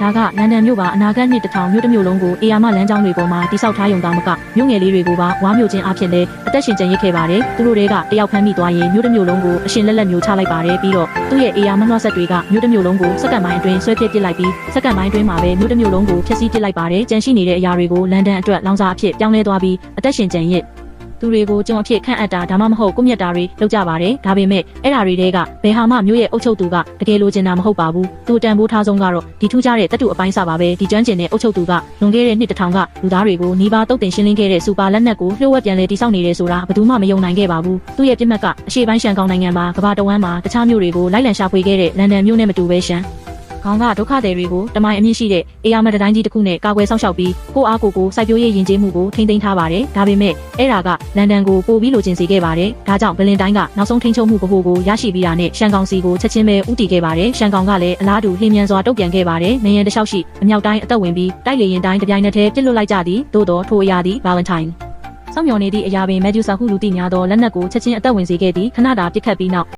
ဒါကလန်ဒန်မြို့ပါအနာဂတ်နှစ်တစ်ထောင်မြို့တစ်မြို့လုံးကိုအေယာမလမ်းကြောင်းတွေပေါ်မှာတိစောက်ထားရုံသာမကမြို့ငယ်လေးတွေကိုပါဝါမျိုးချင်းအဖြစ်လဲအသက်ရှင်ကျန်ရစ်ခဲ့ပါတယ်သူတို့တွေကတယောက်ဖမ်းမိသွားရင်မြို့တစ်မြို့လုံးကိုအရှင်လက်လက်မျိုးချလိုက်ပါတယ်ပြီးတော့သူ့ရဲ့အေယာမနှော့ဆက်တွေကမြို့တစ်မြို့လုံးကိုစက္ကန့်ပိုင်းအတွင်းဆွဲပစ်လိုက်ပြီးစက္ကန့်ပိုင်းအတွင်းမှာပဲမြို့တစ်မြို့လုံးကိုဖျက်ဆီးပစ်လိုက်ပါတယ်ကြန့်ရှိနေတဲ့အရာတွေကိုလန်ဒန်အတွက်လောင်စာအဖြစ်ပြောင်းလဲသွားပြီးအသက်ရှင်ကျန်ရစ်သူတွေကိုကျွန်အဖြစ်ခန့်အပ်တာဒါမှမဟုတ်ကွပ်မျက်တာတွေလုပ်ကြပါတယ်ဒါပေမဲ့အဲ့ဓာတွေကဘယ်ဟာမှမျိုးရဲ့အုပ်ချုပ်သူကတကယ်လိုချင်တာမဟုတ်ပါဘူးသူတန်ဖိုးထားဆုံးကတော့ဒီထူးခြားတဲ့တပ်တူအပိုင်းစာပါပဲဒီကျွမ်းကျင်တဲ့အုပ်ချုပ်သူကလွန်ခဲ့တဲ့နှစ်တစ်ထောင်ကလူသားတွေကိုနှီးပါတုတ်တင်ရှင်းလင်းခဲ့တဲ့စူပါလက်နက်ကိုလျှို့ဝှက်ပြန်လဲတိစောက်နေတယ်ဆိုတာဘယ်သူမှမယုံနိုင်ခဲ့ပါဘူးသူ့ရဲ့ပြစ်မှတ်ကအရှေ့ပိုင်းရှန်ကောင်နိုင်ငံမှာကမ္ဘာတဝန်းမှာတခြားမြို့တွေကိုလိုက်လံရှာဖွေခဲ့တဲ့လန်ဒန်မြို့နဲ့မတူပဲရှန်ခေါင်းကဒုက္ခသည်တွေကိုတမိုင်အမြင့်ရှိတဲ့အေယာမတတိုင်းကြီးတစ်ခုနဲ့ကာကွယ်ဆောင်ရှောက်ပြီးကိုအားကိုစိုက်ပျိုးရေးယဉ်ကျေးမှုကိုထိန်းသိမ်းထားပါတယ်။ဒါပေမဲ့အဲ့ဒါကလန်ဒန်ကိုပိုပြီးလိုချင်စေခဲ့ပါတယ်။ဒါကြောင့်ဘလင်တိုင်းကနောက်ဆုံးထိန်းချုပ်မှုဗဟိုကိုရရှိပြီးတာနဲ့ရှန်ကောင်စီကိုချက်ချင်းပဲဥတီခဲ့ပါတယ်။ရှန်ကောင်ကလည်းအလားတူလျင်မြန်စွာတုံ့ပြန်ခဲ့ပါတယ်။နေရန်တစ်လျှောက်ရှိအမြောက်တိုင်းအသက်ဝင်ပြီးတိုက်လေရင်တိုင်းတပြိုင်နက်တည်းပြစ်လွတ်လိုက်ကြသည်။သို့တော်ထိုအရာသည် Valentine စောင့်မျှော်နေသည့်အရာပင်မက်ဂျူစာဟုလူသိများသောလက်နက်ကိုချက်ချင်းအသက်ဝင်စေခဲ့သည်ခဏတာပြစ်ခတ်ပြီးနောက်